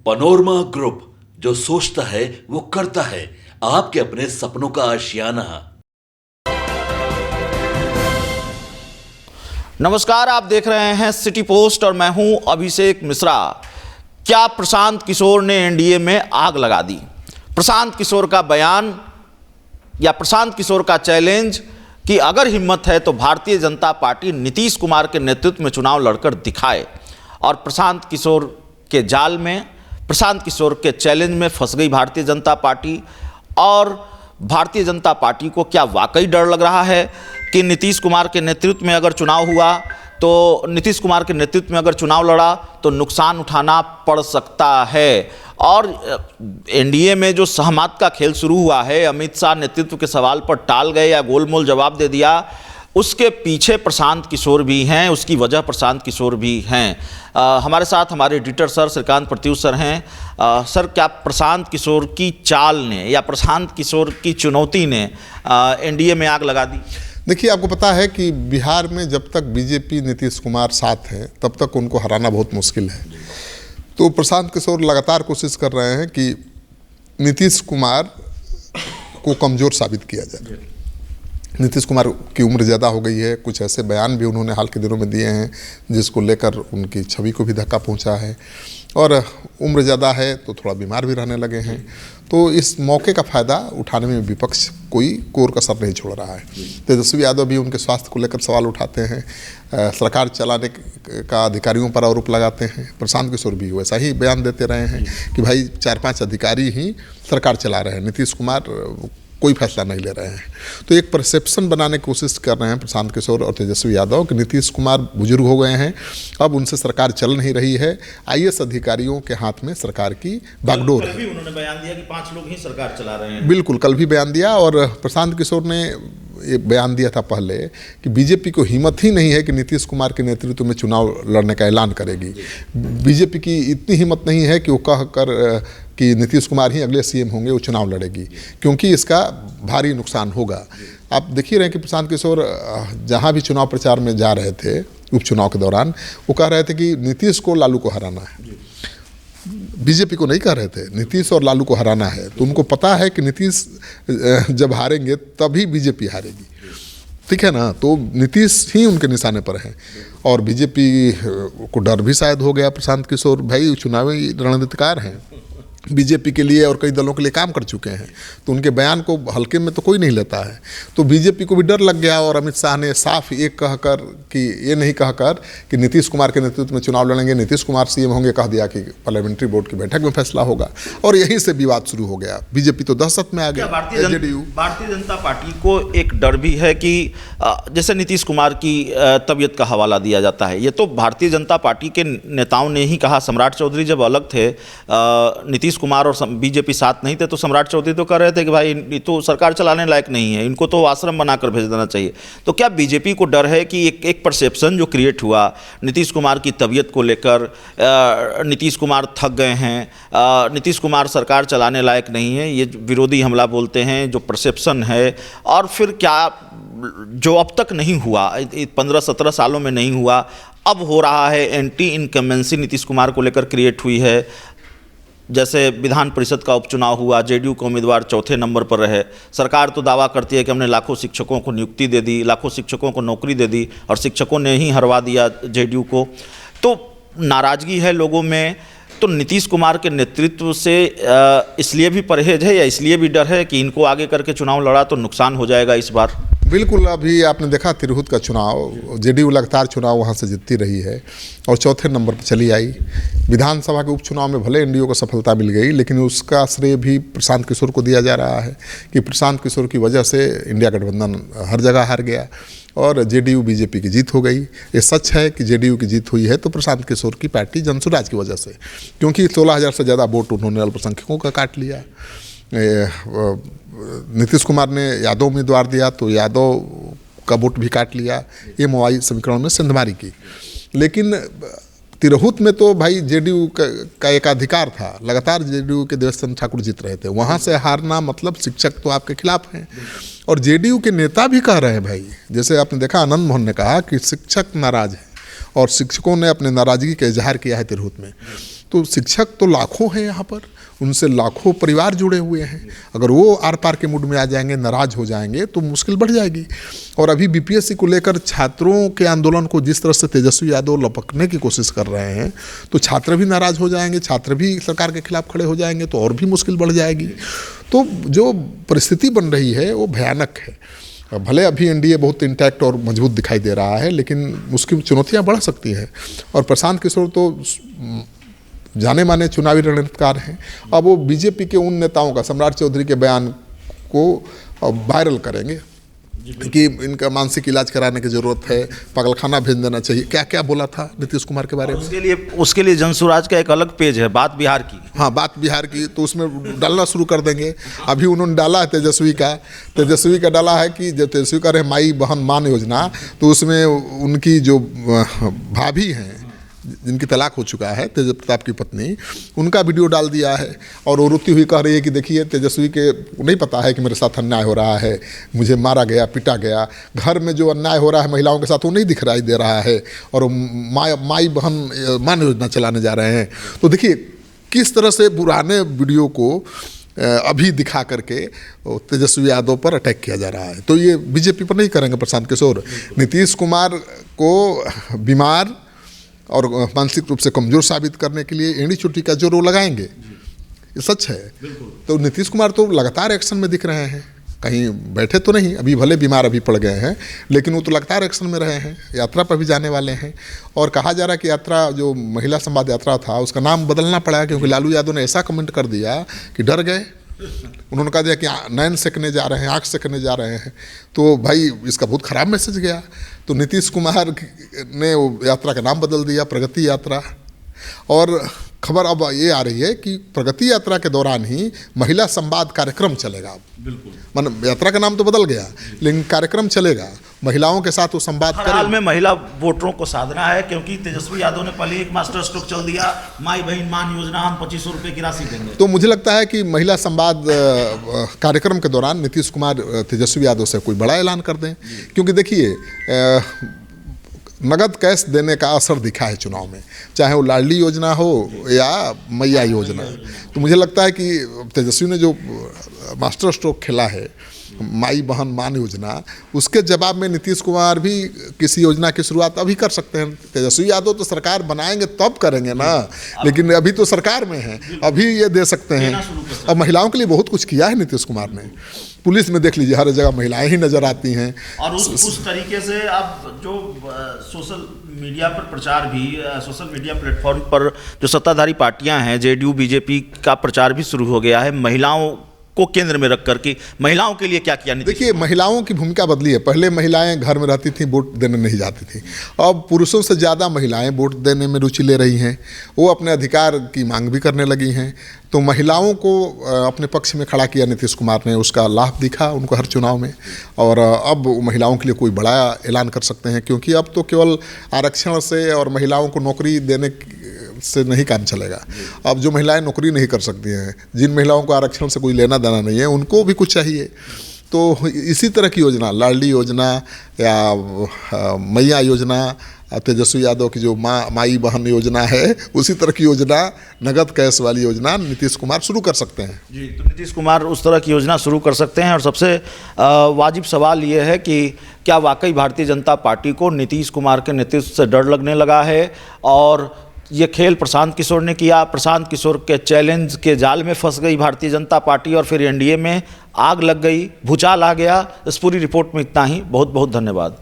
Panorama group, जो सोचता है वो करता है। आपके अपने सपनों का आशियाना। नमस्कार, आप देख रहे हैं सिटी पोस्ट और मैं हूं अभिषेक मिश्रा। क्या प्रशांत किशोर ने एनडीए में आग लगा दी? प्रशांत किशोर का बयान या प्रशांत किशोर का चैलेंज कि अगर हिम्मत है तो भारतीय जनता पार्टी नीतीश कुमार के नेतृत्व में चुनाव लड़कर दिखाए। और प्रशांत किशोर के जाल में, प्रशांत किशोर के चैलेंज में फंस गई भारतीय जनता पार्टी। और भारतीय जनता पार्टी को क्या वाकई डर लग रहा है कि नीतीश कुमार के नेतृत्व में अगर चुनाव हुआ तो नीतीश कुमार के नेतृत्व में अगर चुनाव लड़ा तो नुकसान उठाना पड़ सकता है? और एनडीए में जो सहमत का खेल शुरू हुआ है, अमित शाह नेतृत्व के सवाल पर टाल गए या गोलमोल जवाब दे दिया, उसके पीछे प्रशांत किशोर भी हैं, उसकी वजह प्रशांत किशोर भी हैं। हमारे साथ हमारे editor sir Shrikant Pratyush sir हैं। सर, क्या प्रशांत किशोर की चाल ने या प्रशांत किशोर की चुनौती ने एनडीए में आग लगा दी? देखिए, आपको पता है कि बिहार में जब तक बीजेपी नीतीश कुमार साथ हैं तब तक उनको हराना बहुत मुश्किल है। तो प्रशांत किशोर लगातार कोशिश कर रहे हैं कि नीतीश कुमार को कमज़ोर साबित किया जाए। नीतीश कुमार की उम्र ज़्यादा हो गई है, कुछ ऐसे बयान भी उन्होंने हाल के दिनों में दिए हैं जिसको लेकर उनकी छवि को भी धक्का पहुंचा है। और उम्र ज़्यादा है तो थोड़ा बीमार भी रहने लगे हैं। तो इस मौके का फ़ायदा उठाने में विपक्ष कोई कोर कसर नहीं छोड़ रहा है। तेजस्वी यादव भी उनके स्वास्थ्य को लेकर सवाल उठाते हैं, सरकार चलाने का अधिकारियों पर आरोप लगाते हैं। प्रशांत किशोर भी वैसा ही बयान देते रहे हैं कि भाई 4-5 अधिकारी ही सरकार चला रहे हैं, नीतीश कुमार कोई फैसला नहीं ले रहे हैं। तो एक परसेप्शन बनाने की कोशिश कर रहे हैं प्रशांत किशोर और तेजस्वी यादव कि नीतीश कुमार बुजुर्ग हो गए हैं, अब उनसे सरकार चल नहीं रही है, आईएएस अधिकारियों के हाथ में सरकार की बागडोर है। कल भी उन्होंने बयान दिया कि 5 लोग ही सरकार चला रहे हैं। बिल्कुल, कल भी बयान दिया। और प्रशांत किशोर ने ये बयान दिया था पहले कि बीजेपी को हिम्मत ही नहीं है कि नीतीश कुमार के नेतृत्व में चुनाव लड़ने का ऐलान करेगी। बीजेपी की इतनी हिम्मत नहीं है कि वो कह कर कि नीतीश कुमार ही अगले सीएम होंगे, वो चुनाव लड़ेगी, क्योंकि इसका भारी नुकसान होगा। आप देख ही रहे हैं कि प्रशांत किशोर जहाँ भी चुनाव प्रचार में जा रहे थे उपचुनाव के दौरान, वो कह रहे थे कि नीतीश को लालू को हराना है, बीजेपी को नहीं कह रहे थे, नीतीश और लालू को हराना है। तो उनको पता है कि नीतीश जब हारेंगे तभी बीजेपी हारेगी, ठीक है ना। तो नीतीश ही उनके निशाने पर हैं और बीजेपी को डर भी शायद हो गया। प्रशांत किशोर भाई चुनावी रणनीतिकार हैं, बीजेपी के लिए और कई दलों के लिए काम कर चुके हैं, तो उनके बयान को हल्के में तो कोई नहीं लेता है। तो बीजेपी को भी डर लग गया और अमित शाह ने साफ एक कहकर कि ये नहीं कहकर कि नीतीश कुमार के नेतृत्व में चुनाव लड़ेंगे, नीतीश कुमार सीएम होंगे, कह दिया कि पार्लियामेंट्री बोर्ड की बैठक में फैसला होगा। और यहीं से विवाद शुरू हो गया। बीजेपी तो दहशत में आ गया। भारतीय जनता पार्टी को एक डर भी है कि जैसे नीतीश कुमार की तबीयत का हवाला दिया जाता है, ये तो भारतीय जनता पार्टी के नेताओं ने ही कहा। सम्राट चौधरी जब अलग थे, नीतीश कुमार और बीजेपी साथ नहीं थे, तो सम्राट चौधरी तो कह रहे थे कि भाई ये तो सरकार चलाने लायक नहीं है, इनको तो आश्रम बनाकर भेज देना चाहिए। तो क्या बीजेपी को डर है कि एक परसेप्शन जो क्रिएट हुआ नीतीश कुमार की तबीयत को लेकर, नीतीश कुमार थक गए हैं, नीतीश कुमार सरकार चलाने लायक नहीं है, ये विरोधी हमला बोलते हैं, जो परसेप्शन है, और फिर क्या जो अब तक नहीं हुआ, 15-17 सालों में नहीं हुआ, अब हो रहा है, एंटी इनकम्बेंसी नीतीश कुमार को लेकर क्रिएट हुई है। जैसे विधान परिषद का उपचुनाव हुआ, जेडीयू के उम्मीदवार चौथे नंबर पर रहे, सरकार तो दावा करती है कि हमने लाखों शिक्षकों को नियुक्ति दे दी, लाखों शिक्षकों को नौकरी दे दी, और शिक्षकों ने ही हरवा दिया जेडीयू को। तो नाराज़गी है लोगों में। तो नीतीश कुमार के नेतृत्व से इसलिए भी परहेज है या इसलिए भी डर है कि इनको आगे करके चुनाव लड़ा तो नुकसान हो जाएगा इस बार? बिल्कुल, अभी आपने देखा तिरहुत का चुनाव, जेडीयू लगातार चुनाव वहाँ से जीतती रही है और चौथे नंबर पर चली आई। विधानसभा के उपचुनाव में भले एनडीए को सफलता मिल गई, लेकिन उसका श्रेय भी प्रशांत किशोर को दिया जा रहा है कि प्रशांत किशोर की वजह से इंडिया गठबंधन हर जगह हार गया और जेडीयू बीजेपी की जीत हो गई। ये सच है कि जेडीयू की जीत हुई है तो प्रशांत किशोर की पार्टी जनसुराज की वजह से, क्योंकि 16,000 से ज़्यादा वोट उन्होंने अल्पसंख्यकों का काट लिया। नीतीश कुमार ने यादव उम्मीदवार दिया तो यादव का वोट भी काट लिया। ये मवाई समीकरण में सिंधमारी की। लेकिन तिरहुत में तो भाई जेडीयू का एक अधिकार था, लगातार जेडीयू के देवेश चंद्र ठाकुर जीत रहे थे, वहाँ से हारना मतलब शिक्षक तो आपके खिलाफ हैं। और जेडीयू के नेता भी कह रहे हैं भाई, जैसे आपने देखा आनंद मोहन ने कहा कि शिक्षक नाराज है और शिक्षकों ने अपने नाराजगी का इजहार किया है तिरहुत में। तो शिक्षक तो लाखों हैं यहाँ पर, उनसे लाखों परिवार जुड़े हुए हैं। अगर वो आर पार के मूड में आ जाएंगे, नाराज हो जाएंगे, तो मुश्किल बढ़ जाएगी। और अभी बीपीएससी को लेकर छात्रों के आंदोलन को जिस तरह से तेजस्वी यादव लपकने की कोशिश कर रहे हैं, तो छात्र भी नाराज हो जाएंगे, छात्र भी सरकार के खिलाफ खड़े हो जाएंगे, तो और भी मुश्किल बढ़ जाएगी। तो जो परिस्थिति बन रही है वो भयानक है। भले अभी एनडीए बहुत इंटैक्ट और मजबूत दिखाई दे रहा है, लेकिन उसकी चुनौतियां बढ़ सकती हैं। और प्रशांत किशोर तो जाने माने चुनावी रणनीतिकार हैं। अब वो बीजेपी के उन नेताओं का, सम्राट चौधरी के बयान को वायरल करेंगे कि इनका मानसिक इलाज कराने की ज़रूरत है, पागलखाना भेज देना चाहिए। क्या क्या बोला था नीतीश कुमार के बारे में? उसके लिए जनसुराज का एक अलग पेज है, बात बिहार की। हाँ, बात बिहार की, तो उसमें डालना शुरू कर देंगे। अभी उन्होंने डाला है तेजस्वी का डाला है कि जब तेजस्वी का रहे माई बहन मान योजना, तो उसमें उनकी जो भाभी हैं जिनकी तलाक हो चुका है, तेज प्रताप की पत्नी, उनका वीडियो डाल दिया है। और वो रोती हुई कह रही है कि देखिए तेजस्वी के नहीं पता है कि मेरे साथ अन्याय हो रहा है, मुझे मारा गया, पीटा गया, घर में जो अन्याय हो रहा है महिलाओं के साथ वो नहीं दिखाई दे रहा है, और माई बहन मान योजना चलाने जा रहे हैं। तो देखिए किस तरह से पुराने वीडियो को अभी दिखा करके तेजस्वी यादव पर अटैक किया जा रहा है। तो ये बीजेपी पर नहीं करेंगे प्रशांत किशोर। नीतीश कुमार को बीमार और मानसिक रूप से कमज़ोर साबित करने के लिए एड़ी चोटी का जो रोल लगाएंगे, ये सच है। तो नीतीश कुमार तो लगातार एक्शन में दिख रहे हैं, कहीं बैठे तो नहीं, अभी भले बीमार अभी पड़ गए हैं, लेकिन वो तो लगातार एक्शन में रहे हैं, यात्रा पर भी जाने वाले हैं। और कहा जा रहा है कि यात्रा जो महिला संवाद यात्रा था उसका नाम बदलना पड़ा, क्योंकि लालू यादव ने ऐसा कमेंट कर दिया कि डर गए। उन्होंने कहा दिया कि नैन सेकने जा रहे हैं, आँख सेकने जा रहे हैं, तो भाई इसका बहुत ख़राब मैसेज गया। तो नीतीश कुमार ने वो यात्रा का नाम बदल दिया, प्रगति यात्रा। और खबर अब ये आ रही है कि प्रगति यात्रा के दौरान ही महिला संवाद कार्यक्रम चलेगा। अब मतलब यात्रा का नाम तो बदल गया, लेकिन कार्यक्रम चलेगा, महिलाओं के साथ वो संवाद करें। हाल में महिला वोटरों को साधना है, क्योंकि तेजस्वी यादव ने पहले एक मास्टर स्ट्रोक चल दिया, माई बहन मान योजना, हम 2500 रुपये की राशि देंगे। तो मुझे लगता है कि महिला संवाद कार्यक्रम के दौरान नीतीश कुमार तेजस्वी यादव से कोई बड़ा ऐलान कर दें, क्योंकि देखिए नगद कैश देने का असर दिखा है चुनाव में, चाहे वो लाडली योजना हो या मैया योजना। तो मुझे लगता है कि तेजस्वी ने जो मास्टर स्ट्रोक खेला है, माई बहन मान योजना, उसके जवाब में नीतीश कुमार भी किसी योजना की शुरुआत अभी कर सकते हैं। तेजस्वी यादव तो सरकार बनाएंगे तब करेंगे ना, लेकिन अभी तो सरकार में है, अभी ये दे सकते हैं। अब महिलाओं के लिए बहुत कुछ किया है नीतीश कुमार ने। पुलिस में देख लीजिए, हर जगह महिलाएं ही नजर आती हैं। और उस तरीके से अब जो सोशल मीडिया पर प्रचार भी, सोशल मीडिया प्लेटफॉर्म पर जो सत्ताधारी पार्टियां हैं, जेडीयू बीजेपी का प्रचार भी शुरू हो गया है महिलाओं को केंद्र में रख करके। महिलाओं के लिए क्या किया? देखिए महिलाओं की भूमिका बदली है। पहले महिलाएं घर में रहती थीं, वोट देने नहीं जाती थी। अब पुरुषों से ज़्यादा महिलाएं वोट देने में रुचि ले रही हैं, वो अपने अधिकार की मांग भी करने लगी हैं। तो महिलाओं को अपने पक्ष में खड़ा किया नीतीश कुमार ने, उसका लाभ दिखा उनको हर चुनाव में। और अब महिलाओं के लिए कोई बड़ा ऐलान कर सकते हैं, क्योंकि अब तो केवल आरक्षण से और महिलाओं को नौकरी देने से नहीं काम चलेगा। अब जो महिलाएं नौकरी नहीं कर सकती हैं, जिन महिलाओं को आरक्षण से कोई लेना देना नहीं है, उनको भी कुछ चाहिए। तो इसी तरह की योजना, लाडली योजना या मैया योजना, तेजस्वी यादव की जो माई बहन योजना है, उसी तरह की योजना, नगद कैश वाली योजना नीतीश कुमार शुरू कर सकते हैं। जी, तो नीतीश कुमार उस तरह की योजना शुरू कर सकते हैं। और सबसे वाजिब सवाल ये है कि क्या वाकई भारतीय जनता पार्टी को नीतीश कुमार के नेतृत्व से डर लगने लगा है, और ये खेल प्रशांत किशोर ने किया, प्रशांत किशोर के चैलेंज के जाल में फंस गई भारतीय जनता पार्टी, और फिर एनडीए में आग लग गई, भूचाल आ गया। इस पूरी रिपोर्ट में इतना ही। बहुत बहुत धन्यवाद।